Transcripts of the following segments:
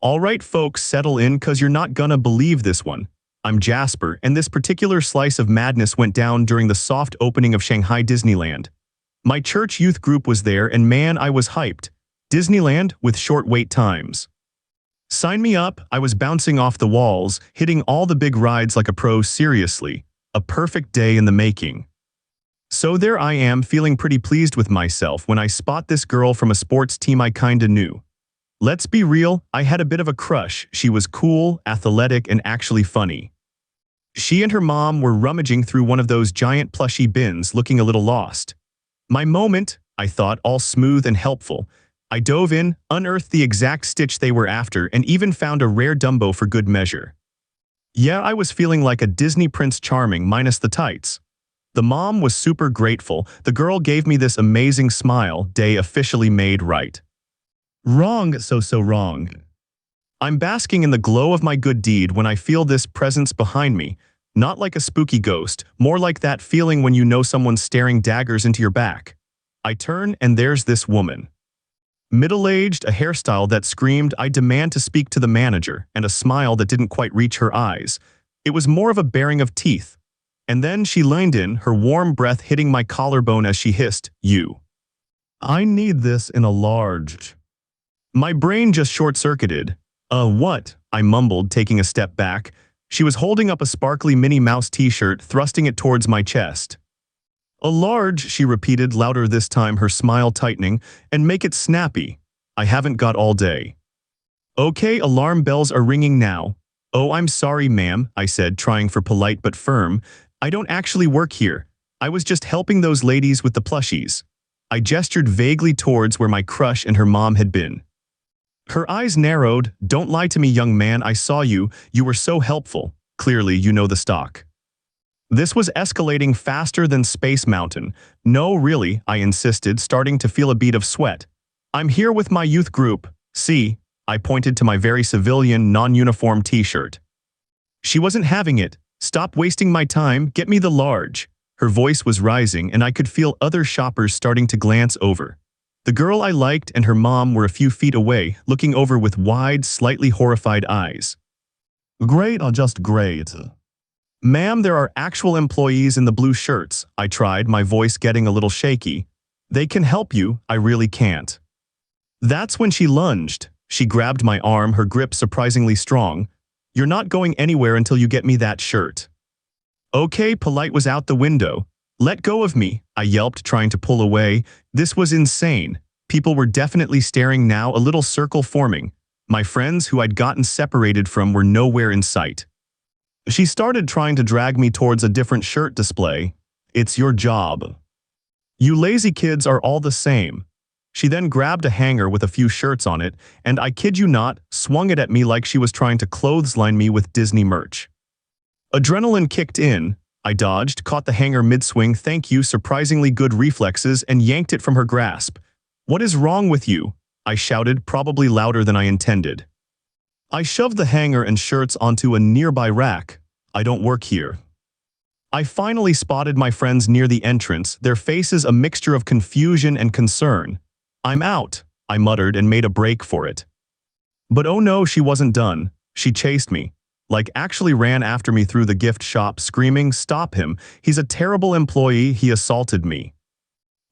Alright folks, settle in cause you're not gonna believe this one. I'm Jasper, and this particular slice of madness went down during the soft opening of Shanghai Disneyland. My church youth group was there and man, I was hyped. Disneyland with short wait times. Sign me up, I was bouncing off the walls, hitting all the big rides like a pro. Seriously. A perfect day in the making. So there I am feeling pretty pleased with myself when I spot this girl from a sports team I kinda knew. Let's be real, I had a bit of a crush. She was cool, athletic, and actually funny. She and her mom were rummaging through one of those giant plushy bins looking a little lost. My moment, I thought, all smooth and helpful. I dove in, unearthed the exact stitch they were after, and even found a rare Dumbo for good measure. Yeah, I was feeling like a Disney Prince Charming minus the tights. The mom was super grateful. The girl gave me this amazing smile. Day officially made right. Wrong, so wrong. I'm basking in the glow of my good deed when I feel this presence behind me, not like a spooky ghost, more like that feeling when you know someone's staring daggers into your back. I turn and there's this woman. Middle-aged, a hairstyle that screamed, "I demand to speak to the manager," and a smile that didn't quite reach her eyes. It was more of a baring of teeth. And then she leaned in, her warm breath hitting my collarbone as she hissed, "You. I need this in a large." My brain just short-circuited. What?" I mumbled, taking a step back. She was holding up a sparkly Minnie Mouse t-shirt, thrusting it towards my chest. "A large," she repeated, louder this time, her smile tightening, "and make it snappy. I haven't got all day." "Okay, alarm bells are ringing now." "Oh, I'm sorry, ma'am," I said, trying for polite but firm. "I don't actually work here. I was just helping those ladies with the plushies." I gestured vaguely towards where my crush and her mom had been. Her eyes narrowed. "Don't lie to me, young man, I saw you. You were so helpful. Clearly, you know the stock." This was escalating faster than Space Mountain. "No, really," I insisted, starting to feel a bead of sweat. "I'm here with my youth group. See?" I pointed to my very civilian, non-uniform t-shirt. She wasn't having it. "Stop wasting my time, get me the large." Her voice was rising, and I could feel other shoppers starting to glance over. The girl I liked and her mom were a few feet away, looking over with wide, slightly horrified eyes. "Great or just great?" "Ma'am, there are actual employees in the blue shirts," I tried, my voice getting a little shaky. "They can help you, I really can't." That's when she lunged. She grabbed my arm, her grip surprisingly strong. "You're not going anywhere until you get me that shirt." Okay, polite was out the window. "Let go of me," I yelped, trying to pull away. This was insane. People were definitely staring now, a little circle forming. My friends who I'd gotten separated from were nowhere in sight. She started trying to drag me towards a different shirt display. "It's your job. You lazy kids are all the same." She then grabbed a hanger with a few shirts on it, and I kid you not, swung it at me like she was trying to clothesline me with Disney merch. Adrenaline kicked in. I dodged, caught the hanger mid-swing, "Thank you, surprisingly good reflexes," and yanked it from her grasp. "What is wrong with you?" I shouted, probably louder than I intended. I shoved the hanger and shirts onto a nearby rack. "I don't work here." I finally spotted my friends near the entrance, their faces a mixture of confusion and concern. "I'm out," I muttered and made a break for it. But oh no, she wasn't done. She chased me. Like actually ran after me through the gift shop, screaming, "Stop him, he's a terrible employee, he assaulted me."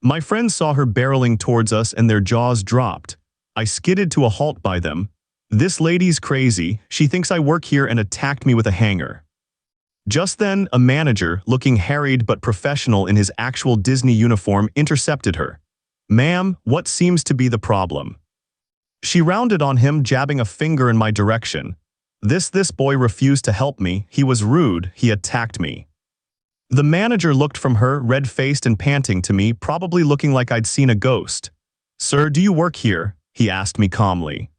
My friends saw her barreling towards us and their jaws dropped. I skidded to a halt by them. "This lady's crazy, she thinks I work here," and attacked me with a hanger. Just then, a manager, looking harried but professional in his actual Disney uniform, intercepted her. "Ma'am, what seems to be the problem?" She rounded on him, jabbing a finger in my direction. This boy refused to help me, he was rude, he attacked me." The manager looked from her, red-faced and panting, to me, probably looking like I'd seen a ghost. "Sir, do you work here?" he asked me calmly.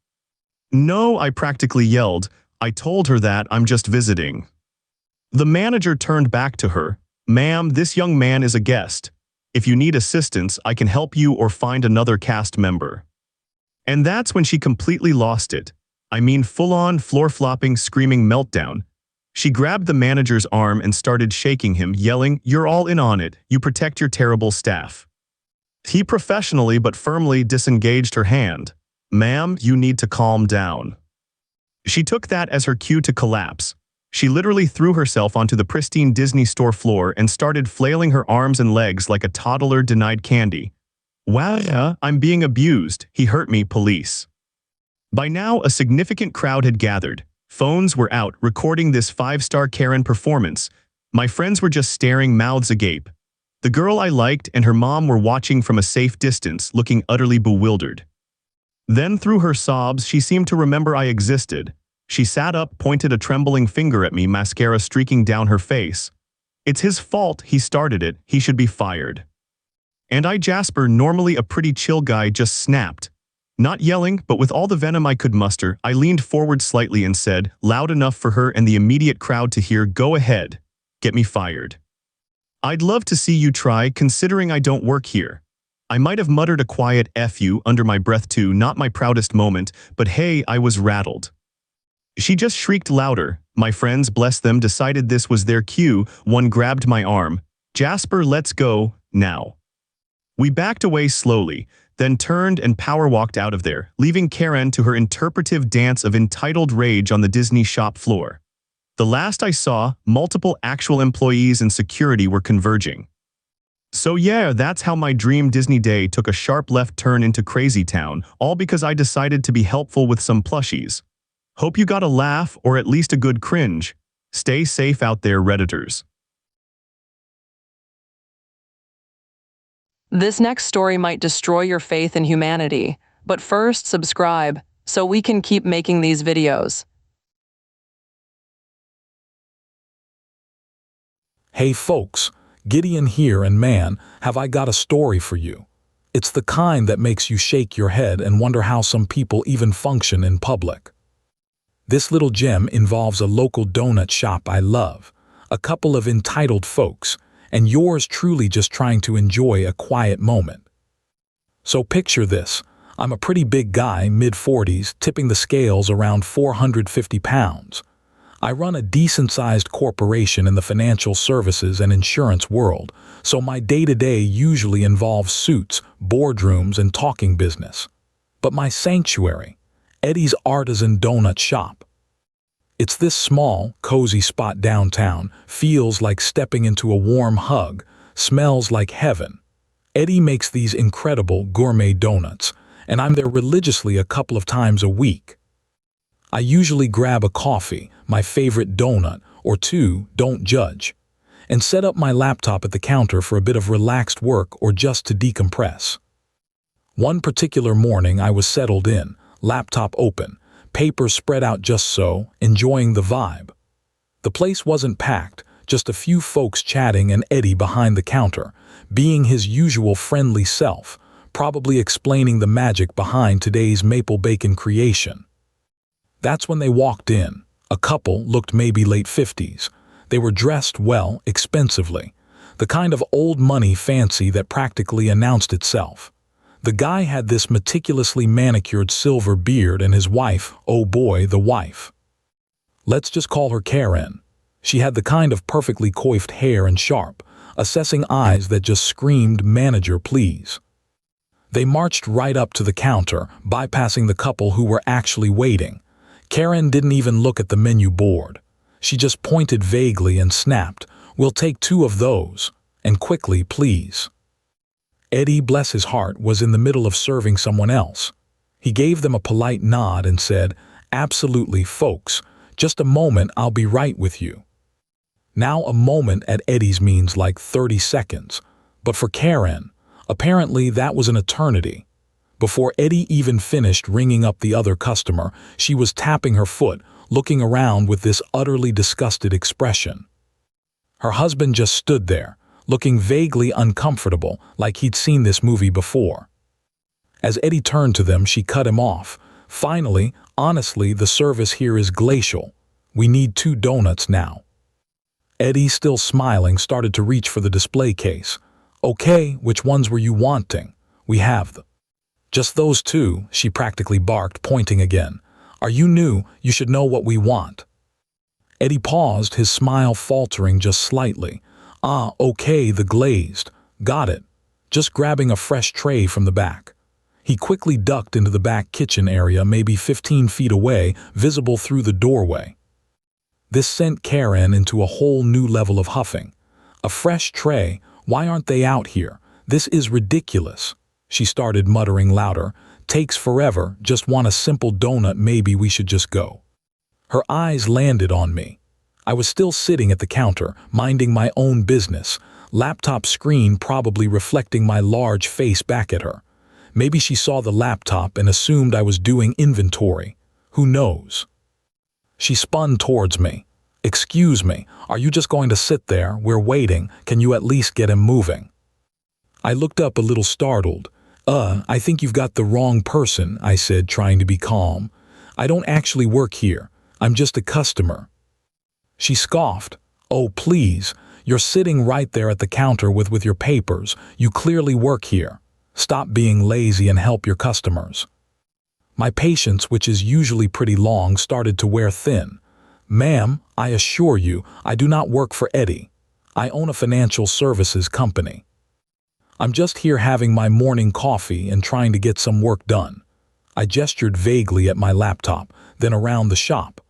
"No," I practically yelled. "I told her that, I'm just visiting." The manager turned back to her. "Ma'am, this young man is a guest. If you need assistance, I can help you or find another cast member." And that's when she completely lost it. I mean, full-on, floor-flopping, screaming meltdown. She grabbed the manager's arm and started shaking him, yelling, "You're all in on it, you protect your terrible staff." He professionally but firmly disengaged her hand. "Ma'am, you need to calm down." She took that as her cue to collapse. She literally threw herself onto the pristine Disney store floor and started flailing her arms and legs like a toddler denied candy. "Wow, I'm being abused. He hurt me, police." By now, a significant crowd had gathered. Phones were out, recording this five-star Karen performance. My friends were just staring, mouths agape. The girl I liked and her mom were watching from a safe distance, looking utterly bewildered. Then, through her sobs, she seemed to remember I existed. She sat up, pointed a trembling finger at me, mascara streaking down her face. "It's his fault, he started it, he should be fired." And I, Jasper, normally a pretty chill guy, just snapped. Not yelling, but with all the venom I could muster, I leaned forward slightly and said, loud enough for her and the immediate crowd to hear, "Go ahead. Get me fired. I'd love to see you try, considering I don't work here." I might have muttered a quiet "F you" under my breath too, not my proudest moment, but hey, I was rattled. She just shrieked louder. My friends, bless them, decided this was their cue. One grabbed my arm. "Jasper, let's go, now." We backed away slowly, then turned and power walked out of there, leaving Karen to her interpretive dance of entitled rage on the Disney shop floor. The last I saw, multiple actual employees and security were converging. So yeah, that's how my dream Disney day took a sharp left turn into Crazy Town, all because I decided to be helpful with some plushies. Hope you got a laugh, or at least a good cringe. Stay safe out there, Redditors. This next story might destroy your faith in humanity, but first subscribe so we can keep making these videos. Hey folks, Gideon here, and man, have I got a story for you. It's the kind that makes you shake your head and wonder how some people even function in public. This little gem involves a local donut shop I love, a couple of entitled folks, and yours truly just trying to enjoy a quiet moment. So picture this. I'm a pretty big guy, mid-40s, tipping the scales around 450 pounds. I run a decent-sized corporation in the financial services and insurance world, so my day-to-day usually involves suits, boardrooms, and talking business. But my sanctuary, Eddie's Artisan Donut Shop. It's this small, cozy spot downtown, feels like stepping into a warm hug, smells like heaven. Eddie makes these incredible gourmet donuts, and I'm there religiously a couple of times a week. I usually grab a coffee, my favorite donut, or two, don't judge, and set up my laptop at the counter for a bit of relaxed work or just to decompress. One particular morning I was settled in, laptop open, papers spread out just so, enjoying the vibe. The place wasn't packed, just a few folks chatting and Eddie behind the counter, being his usual friendly self, probably explaining the magic behind today's maple bacon creation. That's when they walked in. A couple looked maybe late 50s. They were dressed well, expensively, the kind of old money fancy that practically announced itself. The guy had this meticulously manicured silver beard, and his wife, oh boy, the wife. Let's just call her Karen. She had the kind of perfectly coiffed hair and sharp, assessing eyes that just screamed, "Manager, please." They marched right up to the counter, bypassing the couple who were actually waiting. Karen didn't even look at the menu board. She just pointed vaguely and snapped, "We'll take 2 of those, and quickly, please." Eddie, bless his heart, was in the middle of serving someone else. He gave them a polite nod and said, "Absolutely, folks. Just a moment, I'll be right with you." Now a moment at Eddie's means like 30 seconds, but for Karen, apparently that was an eternity. Before Eddie even finished ringing up the other customer, she was tapping her foot, looking around with this utterly disgusted expression. Her husband just stood there, looking vaguely uncomfortable, like he'd seen this movie before. As Eddie turned to them, she cut him off. "Finally, honestly, the service here is glacial. We need 2 donuts now." Eddie, still smiling, started to reach for the display case. "Okay, which ones were you wanting? We have them." "Just those 2, she practically barked, pointing again. "Are you new? You should know what we want." Eddie paused, his smile faltering just slightly. Okay, the glazed. Got it. Just grabbing a fresh tray from the back. He quickly ducked into the back kitchen area, maybe 15 feet away, visible through the doorway. This sent Karen into a whole new level of huffing. A fresh tray? Why aren't they out here? This is ridiculous. She started muttering louder. Takes forever, just want a simple donut, maybe we should just go. Her eyes landed on me. I was still sitting at the counter, minding my own business, laptop screen probably reflecting my large face back at her. Maybe she saw the laptop and assumed I was doing inventory. Who knows? She spun towards me. Excuse me, are you just going to sit there? We're waiting. Can you at least get him moving? I looked up a little startled. I think you've got the wrong person, I said, trying to be calm. I don't actually work here. I'm just a customer. She scoffed. Oh, please. You're sitting right there at the counter with your papers. You clearly work here. Stop being lazy and help your customers. My patience, which is usually pretty long, started to wear thin. Ma'am, I assure you, I do not work for Eddie. I own a financial services company. I'm just here having my morning coffee and trying to get some work done. I gestured vaguely at my laptop, then around the shop.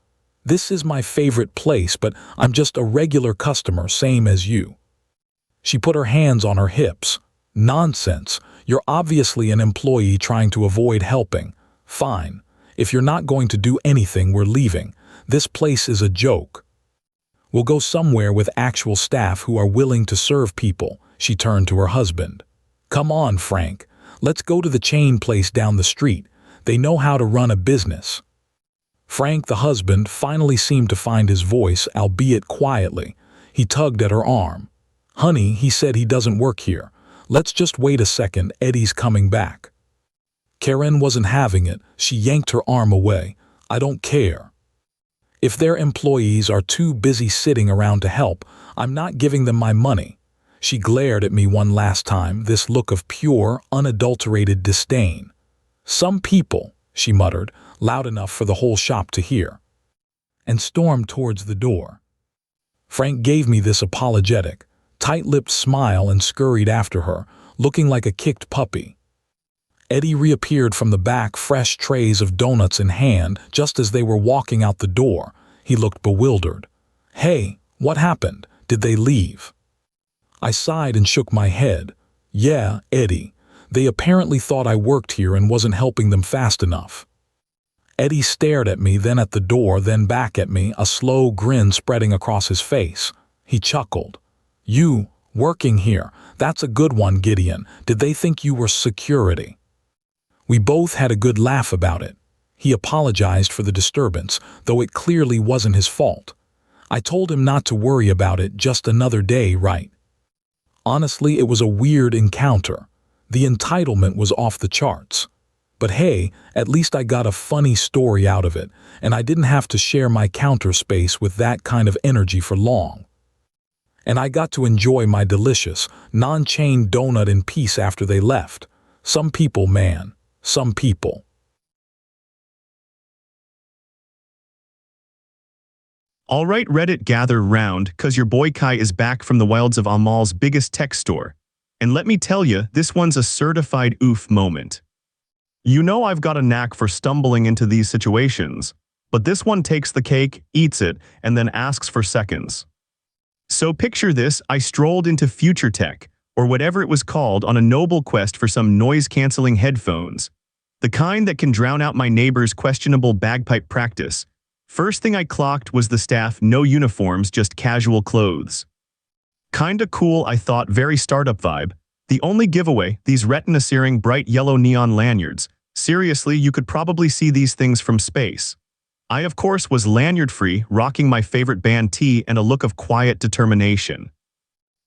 This is my favorite place, but I'm just a regular customer, same as you. She put her hands on her hips. Nonsense. You're obviously an employee trying to avoid helping. Fine. If you're not going to do anything, we're leaving. This place is a joke. We'll go somewhere with actual staff who are willing to serve people. She turned to her husband. Come on, Frank. Let's go to the chain place down the street. They know how to run a business. Frank, the husband, finally seemed to find his voice, albeit quietly. He tugged at her arm. Honey, he said he doesn't work here. Let's just wait a second, Eddie's coming back. Karen wasn't having it. She yanked her arm away. I don't care. If their employees are too busy sitting around to help, I'm not giving them my money. She glared at me one last time, this look of pure, unadulterated disdain. Some people, she muttered, loud enough for the whole shop to hear, and stormed towards the door. Frank gave me this apologetic, tight-lipped smile and scurried after her, looking like a kicked puppy. Eddie reappeared from the back, fresh trays of donuts in hand, just as they were walking out the door. He looked bewildered. Hey, what happened? Did they leave? I sighed and shook my head. Yeah, Eddie. They apparently thought I worked here and wasn't helping them fast enough. Eddie stared at me, then at the door, then back at me, a slow grin spreading across his face. He chuckled. You, working here, that's a good one, Gideon. Did they think you were security? We both had a good laugh about it. He apologized for the disturbance, though it clearly wasn't his fault. I told him not to worry about it, just another day, right? Honestly, it was a weird encounter. The entitlement was off the charts. But hey, at least I got a funny story out of it, and I didn't have to share my counter space with that kind of energy for long. And I got to enjoy my delicious, non-chain donut in peace after they left. Some people, man. Some people. All right, Reddit, gather round, cause your boy Kai is back from the wilds of Amal's biggest tech store. And let me tell you, this one's a certified oof moment. You know I've got a knack for stumbling into these situations, but this one takes the cake, eats it, and then asks for seconds. So picture this: I strolled into Future Tech, or whatever it was called, on a noble quest for some noise-canceling headphones. The kind that can drown out my neighbor's questionable bagpipe practice. First thing I clocked was the staff, no uniforms, just casual clothes. Kinda cool, I thought, very startup vibe. The only giveaway, these retina-searing bright yellow neon lanyards. Seriously, you could probably see these things from space. I, of course, was lanyard-free, rocking my favorite band tee and a look of quiet determination.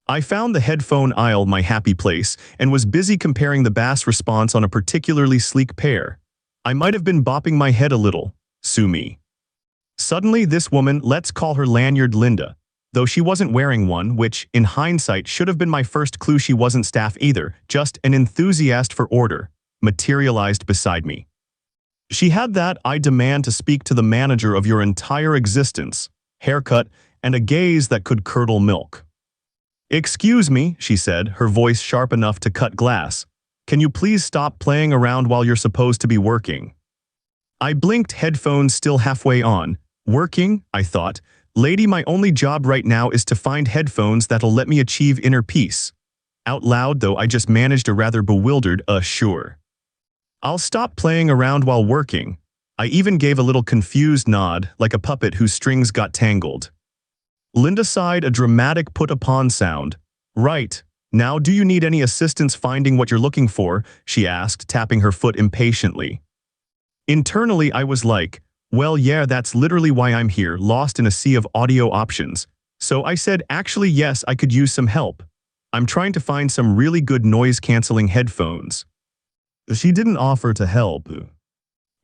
I found the headphone aisle my happy place and was busy comparing the bass response on a particularly sleek pair. I might have been bopping my head a little. Sue me. Suddenly, this woman, let's call her Lanyard Linda, though she wasn't wearing one, which, in hindsight, should have been my first clue she wasn't staff either, just an enthusiast for order, materialized beside me. She had that "I demand to speak to the manager of your entire existence" haircut and a gaze that could curdle milk. "Excuse me," she said, her voice sharp enough to cut glass. Can you please stop playing around while you're supposed to be working? I blinked, headphones still halfway on. Working, I thought. Lady, my only job right now is to find headphones that'll let me achieve inner peace. Out loud, though, I just managed a rather bewildered, sure. I'll stop playing around while working. I even gave a little confused nod, like a puppet whose strings got tangled. Linda sighed, a dramatic put-upon sound. Right. Now, do you need any assistance finding what you're looking for? She asked, tapping her foot impatiently. Internally, I was like, well, yeah, that's literally why I'm here, lost in a sea of audio options. So I said, actually, yes, I could use some help. I'm trying to find some really good noise-canceling headphones. She didn't offer to help.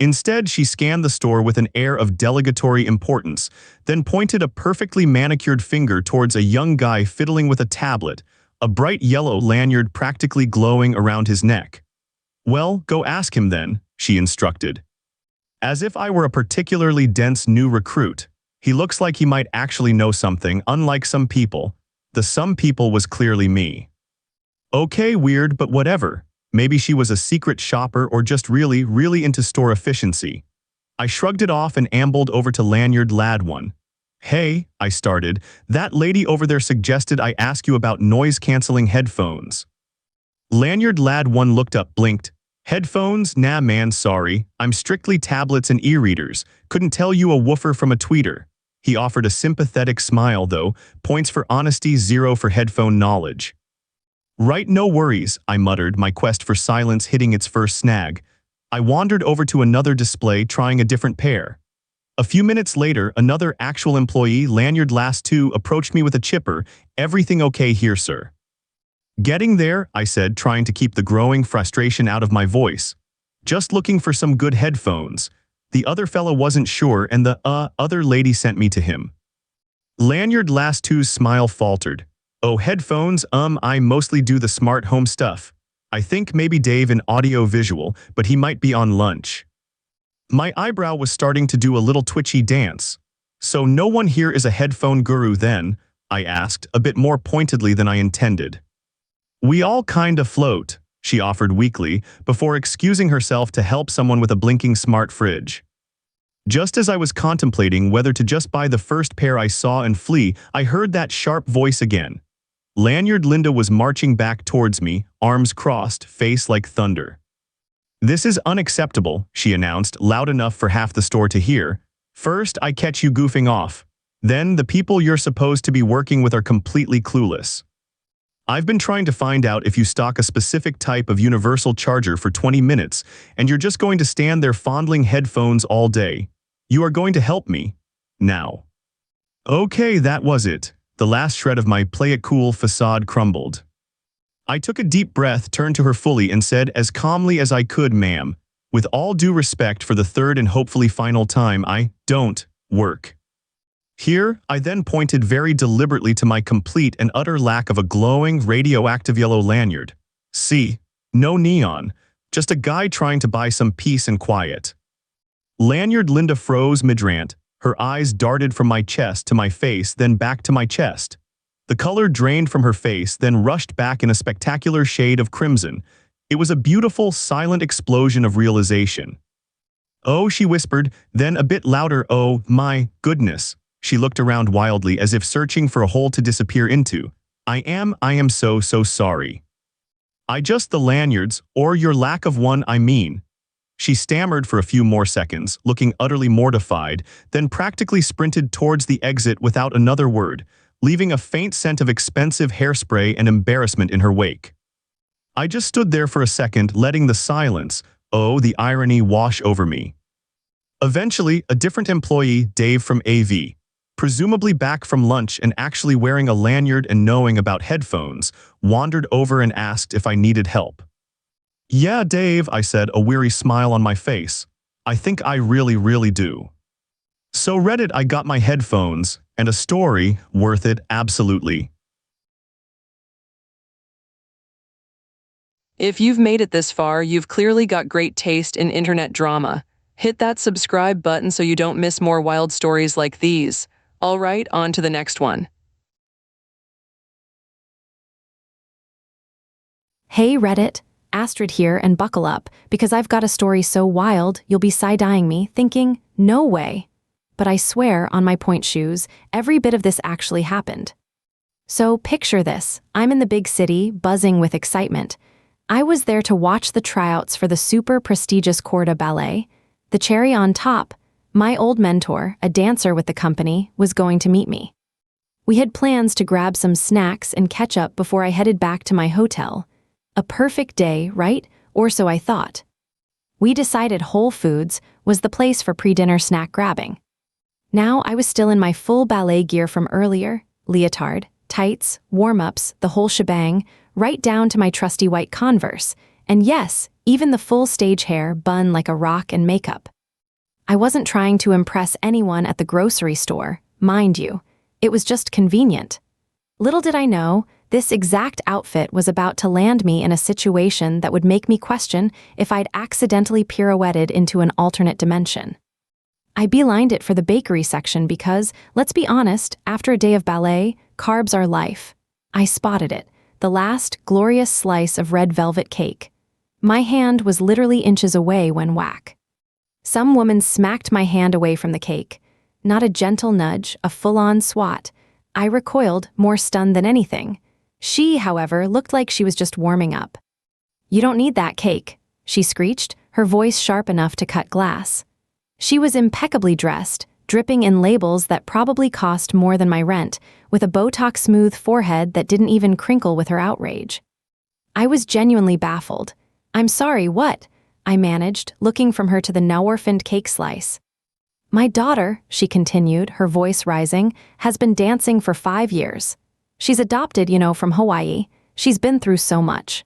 Instead, she scanned the store with an air of delegatory importance, then pointed a perfectly manicured finger towards a young guy fiddling with a tablet, a bright yellow lanyard practically glowing around his neck. Well, go ask him then, she instructed. As if I were a particularly dense new recruit. He looks like he might actually know something, unlike some people. The some people was clearly me. Okay, weird, but whatever. Maybe she was a secret shopper or just really, really into store efficiency. I shrugged it off and ambled over to Lanyard Lad 1. Hey, I started, that lady over there suggested I ask you about noise-canceling headphones. Lanyard Lad 1 looked up, blinked. Headphones? Nah man, sorry. I'm strictly tablets and e-readers. Couldn't tell you a woofer from a tweeter. He offered a sympathetic smile though, points for honesty, 0 for headphone knowledge. Right, no worries, I muttered, my quest for silence hitting its first snag. I wandered over to another display, trying a different pair. A few minutes later, another actual employee, Lanyard Last 2, approached me with a chipper. Everything okay here, sir? Getting there, I said, trying to keep the growing frustration out of my voice. Just looking for some good headphones. The other fella wasn't sure and the, other lady sent me to him. Lanyard Last 2's smile faltered. Oh, headphones, I mostly do the smart home stuff. I think maybe Dave in audio-visual, but he might be on lunch. My eyebrow was starting to do a little twitchy dance. So no one here is a headphone guru then? I asked, a bit more pointedly than I intended. We all kinda float, she offered weakly, before excusing herself to help someone with a blinking smart fridge. Just as I was contemplating whether to just buy the first pair I saw and flee, I heard that sharp voice again. Lanyard Linda was marching back towards me, arms crossed, face like thunder. This is unacceptable, she announced, loud enough for half the store to hear. First, I catch you goofing off. Then, the people you're supposed to be working with are completely clueless. I've been trying to find out if you stock a specific type of universal charger for 20 minutes, and you're just going to stand there fondling headphones all day. You are going to help me. Now. Okay, that was it. The last shred of my play-it-cool facade crumbled. I took a deep breath, turned to her fully, and said as calmly as I could, ma'am, with all due respect for the third and hopefully final time, I don't work here. I then pointed very deliberately to my complete and utter lack of a glowing, radioactive yellow lanyard. See? No neon. Just a guy trying to buy some peace and quiet. Lanyard Linda froze mid-rant. Her eyes darted from my chest to my face, then back to my chest. The color drained from her face, then rushed back in a spectacular shade of crimson. It was a beautiful, silent explosion of realization. Oh, she whispered, then a bit louder, oh, my goodness. She looked around wildly as if searching for a hole to disappear into. I am so sorry. I just the lanyards, or your lack of one, I mean. She stammered for a few more seconds, looking utterly mortified, then practically sprinted towards the exit without another word, leaving a faint scent of expensive hairspray and embarrassment in her wake. I just stood there for a second, letting the silence, oh, the irony, wash over me. Eventually, a different employee, Dave from AV, presumably back from lunch and actually wearing a lanyard and knowing about headphones, wandered over and asked if I needed help. Yeah, Dave, I said, a weary smile on my face. I think I really do. So Reddit, I got my headphones, and a story, worth it, absolutely. If you've made it this far, you've clearly got great taste in internet drama. Hit that subscribe button so you don't miss more wild stories like these. All right, on to the next one. Hey Reddit, Astrid here, and buckle up, because I've got a story so wild you'll be side-eyeing me, thinking, no way. But I swear, on my point shoes, every bit of this actually happened. So picture this, I'm in the big city, buzzing with excitement. I was there to watch the tryouts for the super prestigious corps de ballet. The cherry on top, my old mentor, a dancer with the company, was going to meet me. We had plans to grab some snacks and catch up before I headed back to my hotel. A perfect day, right? Or so I thought. We decided Whole Foods was the place for pre-dinner snack grabbing. Now I was still in my full ballet gear from earlier, leotard, tights, warm-ups, the whole shebang, right down to my trusty white Converse, and yes, even the full stage hair bun like a rock and makeup. I wasn't trying to impress anyone at the grocery store, mind you. It was just convenient. Little did I know, this exact outfit was about to land me in a situation that would make me question if I'd accidentally pirouetted into an alternate dimension. I beelined it for the bakery section because, let's be honest, after a day of ballet, carbs are life. I spotted it, the last glorious slice of red velvet cake. My hand was literally inches away when whack. Some woman smacked my hand away from the cake. Not a gentle nudge, a full-on swat. I recoiled, more stunned than anything. She, however, looked like she was just warming up. "You don't need that cake," she screeched, her voice sharp enough to cut glass. She was impeccably dressed, dripping in labels that probably cost more than my rent, with a Botox-smooth forehead that didn't even crinkle with her outrage. I was genuinely baffled. "I'm sorry, what?" I managed, looking from her to the now-orphaned cake slice. "My daughter," she continued, her voice rising, "has been dancing for 5 years. She's adopted, from Hawaii. She's been through so much."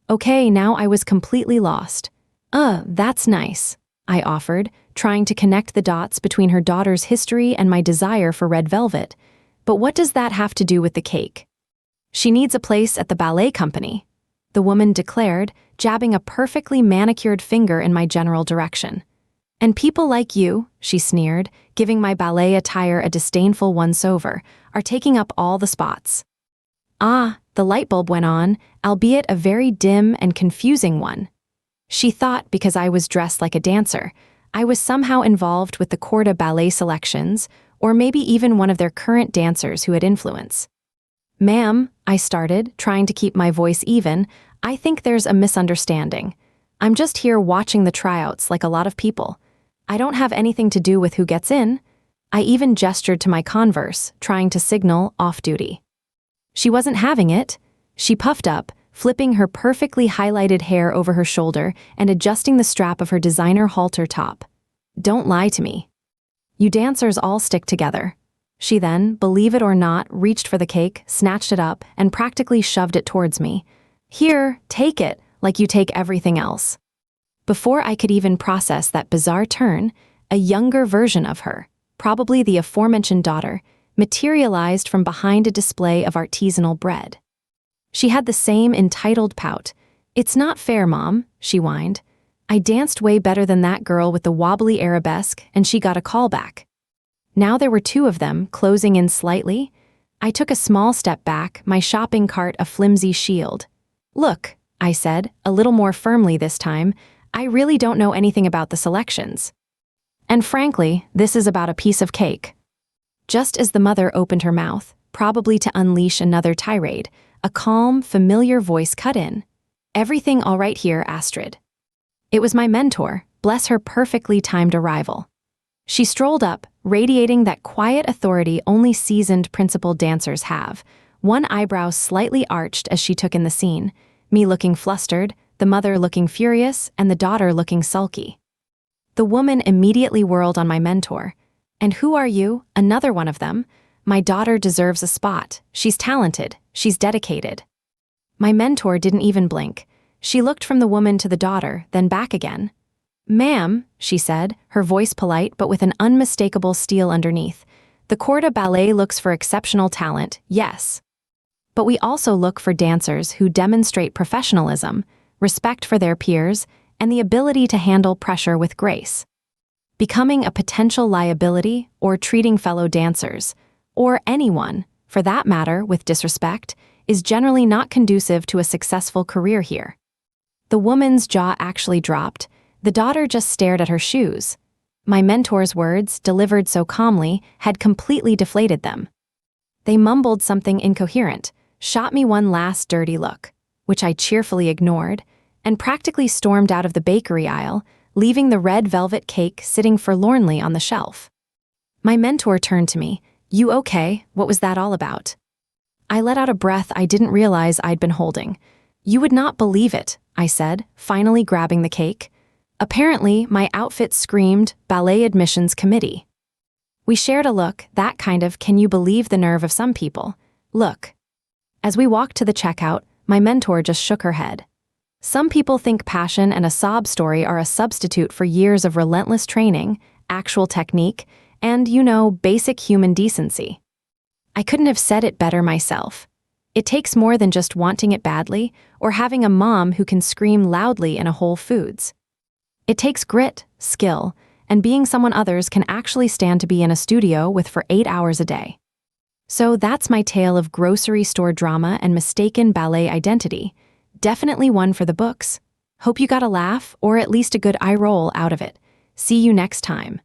Okay, now I was completely lost. That's nice," I offered, trying to connect the dots between her daughter's history and my desire for red velvet. "But what does that have to do with the cake?" "She needs a place at the ballet company," the woman declared, jabbing a perfectly manicured finger in my general direction. "And people like you," she sneered, giving my ballet attire a disdainful once-over, "are taking up all the spots." The light bulb went on, albeit a very dim and confusing one. She thought because I was dressed like a dancer, I was somehow involved with the corps de ballet selections, or maybe even one of their current dancers who had influence. "Ma'am," I started, trying to keep my voice even, "I think there's a misunderstanding. I'm just here watching the tryouts like a lot of people. I don't have anything to do with who gets in." I even gestured to my Converse, trying to signal off-duty. She wasn't having it. She puffed up, flipping her perfectly highlighted hair over her shoulder and adjusting the strap of her designer halter top. "Don't lie to me. You dancers all stick together." She then, believe it or not, reached for the cake, snatched it up, and practically shoved it towards me. "Here, take it, like you take everything else." Before I could even process that bizarre turn, a younger version of her, probably the aforementioned daughter, materialized from behind a display of artisanal bread. She had the same entitled pout. "It's not fair, Mom," she whined. "I danced way better than that girl with the wobbly arabesque, and she got a call back." Now there were 2 of them, closing in slightly. I took a small step back, my shopping cart a flimsy shield. "Look," I said, a little more firmly this time, "I really don't know anything about the selections. And frankly, this is about a piece of cake." Just as the mother opened her mouth, probably to unleash another tirade, a calm, familiar voice cut in. "Everything all right here, Astrid." It was my mentor, bless her perfectly timed arrival. She strolled up, radiating that quiet authority only seasoned principal dancers have, one eyebrow slightly arched as she took in the scene, me looking flustered, the mother looking furious, and the daughter looking sulky. The woman immediately whirled on my mentor. "And who are you? Another one of them? My daughter deserves a spot. She's talented. She's dedicated." My mentor didn't even blink. She looked from the woman to the daughter, then back again. "Ma'am," she said, her voice polite but with an unmistakable steel underneath, "the corps de ballet looks for exceptional talent, yes. But we also look for dancers who demonstrate professionalism, respect for their peers, and the ability to handle pressure with grace. Becoming a potential liability or treating fellow dancers, or anyone, for that matter, with disrespect, is generally not conducive to a successful career here." The woman's jaw actually dropped. The daughter just stared at her shoes. My mentor's words, delivered so calmly, had completely deflated them. They mumbled something incoherent, shot me one last dirty look, which I cheerfully ignored, and practically stormed out of the bakery aisle, leaving the red velvet cake sitting forlornly on the shelf. My mentor turned to me. "You okay? What was that all about?" I let out a breath I didn't realize I'd been holding. "You would not believe it," I said, finally grabbing the cake. Apparently, my outfit screamed, "Ballet Admissions Committee." We shared a look, that kind of "can you believe the nerve of some people?" look. As we walked to the checkout, my mentor just shook her head. Some people think passion and a sob story are a substitute for years of relentless training, actual technique, and, basic human decency. I couldn't have said it better myself. It takes more than just wanting it badly or having a mom who can scream loudly in a Whole Foods. It takes grit, skill, and being someone others can actually stand to be in a studio with for 8 hours a day. So that's my tale of grocery store drama and mistaken ballet identity. Definitely one for the books. Hope you got a laugh or at least a good eye roll out of it. See you next time.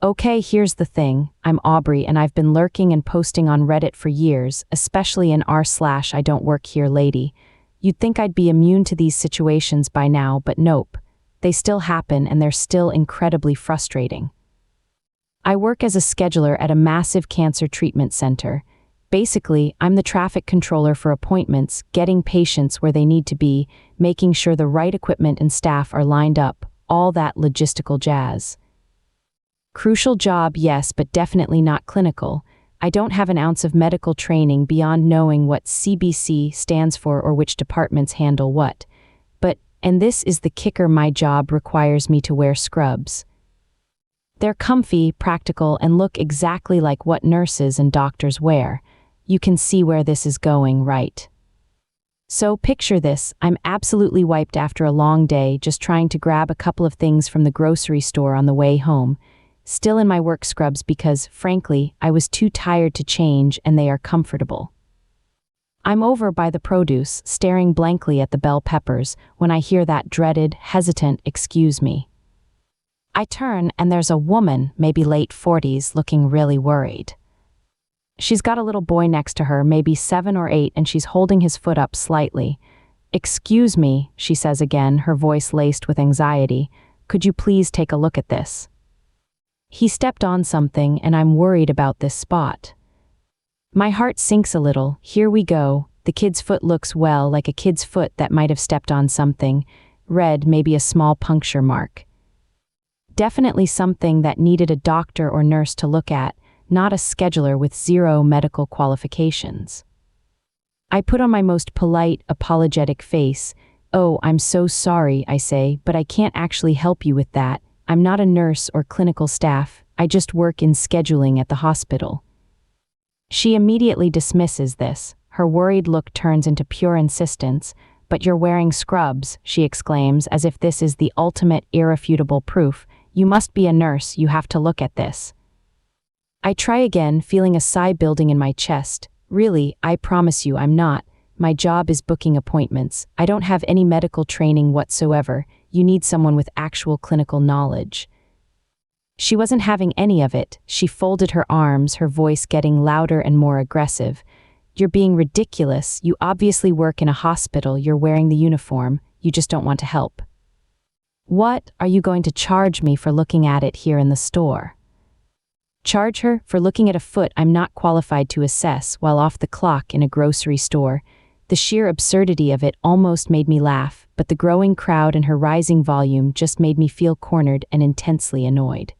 Okay, here's the thing. I'm Aubrey and I've been lurking and posting on Reddit for years, especially in r/IDontWorkHereLady. You'd think I'd be immune to these situations by now, but nope. They still happen and they're still incredibly frustrating. I work as a scheduler at a massive cancer treatment center. Basically, I'm the traffic controller for appointments, getting patients where they need to be, making sure the right equipment and staff are lined up, all that logistical jazz. Crucial job, yes, but definitely not clinical. I don't have an ounce of medical training beyond knowing what CBC stands for or which departments handle what. And this is the kicker, my job requires me to wear scrubs. They're comfy, practical, and look exactly like what nurses and doctors wear. You can see where this is going, right? So picture this, I'm absolutely wiped after a long day just trying to grab a couple of things from the grocery store on the way home. Still in my work scrubs because, frankly, I was too tired to change and they are comfortable. I'm over by the produce, staring blankly at the bell peppers, when I hear that dreaded, hesitant "excuse me." I turn and there's a woman, maybe late 40s, looking really worried. She's got a little boy next to her, maybe 7 or 8, and she's holding his foot up slightly. "Excuse me," she says again, her voice laced with anxiety. "Could you please take a look at this?" He stepped on something and I'm worried about this spot. My heart sinks a little. Here we go. The kid's foot looks, well, like a kid's foot that might have stepped on something. Red, maybe a small puncture mark. Definitely something that needed a doctor or nurse to look at, not a scheduler with 0 medical qualifications. I put on my most polite, apologetic face. "Oh, I'm so sorry," I say, "but I can't actually help you with that. I'm not a nurse or clinical staff. I just work in scheduling at the hospital." She immediately dismisses this. Her worried look turns into pure insistence. "But you're wearing scrubs," she exclaims, as if this is the ultimate irrefutable proof. "You must be a nurse, you have to look at this." I try again, feeling a sigh building in my chest. "Really, I promise you I'm not. My job is booking appointments. I don't have any medical training whatsoever. You need someone with actual clinical knowledge." She wasn't having any of it. She folded her arms, her voice getting louder and more aggressive. "You're being ridiculous. You obviously work in a hospital. You're wearing the uniform. You just don't want to help." "What? Are you going to charge me for looking at it here in the store?" Charge her for looking at a foot I'm not qualified to assess while off the clock in a grocery store? The sheer absurdity of it almost made me laugh, but the growing crowd and her rising volume just made me feel cornered and intensely annoyed.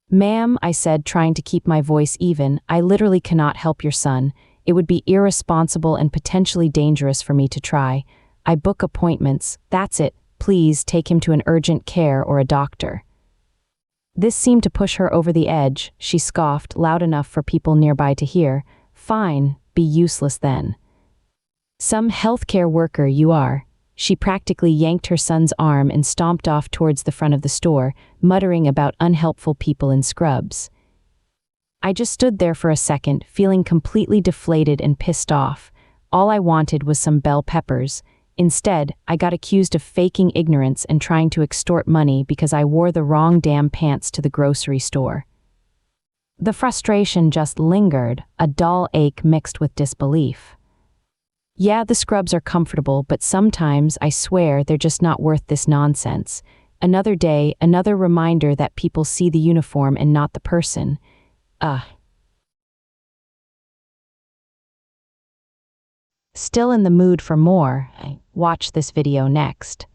"Ma'am," I said, trying to keep my voice even, "I literally cannot help your son. It would be irresponsible and potentially dangerous for me to try. I book appointments, that's it. Please take him to an urgent care or a doctor." This seemed to push her over the edge. She scoffed, loud enough for people nearby to hear. "Fine, be useless then. Some healthcare worker you are." She practically yanked her son's arm and stomped off towards the front of the store, muttering about unhelpful people in scrubs. I just stood there for a second, feeling completely deflated and pissed off. All I wanted was some bell peppers. Instead, I got accused of faking ignorance and trying to extort money because I wore the wrong damn pants to the grocery store. The frustration just lingered, a dull ache mixed with disbelief. Yeah, the scrubs are comfortable, but sometimes, I swear, they're just not worth this nonsense. Another day, another reminder that people see the uniform and not the person. Still in the mood for more? Watch this video next.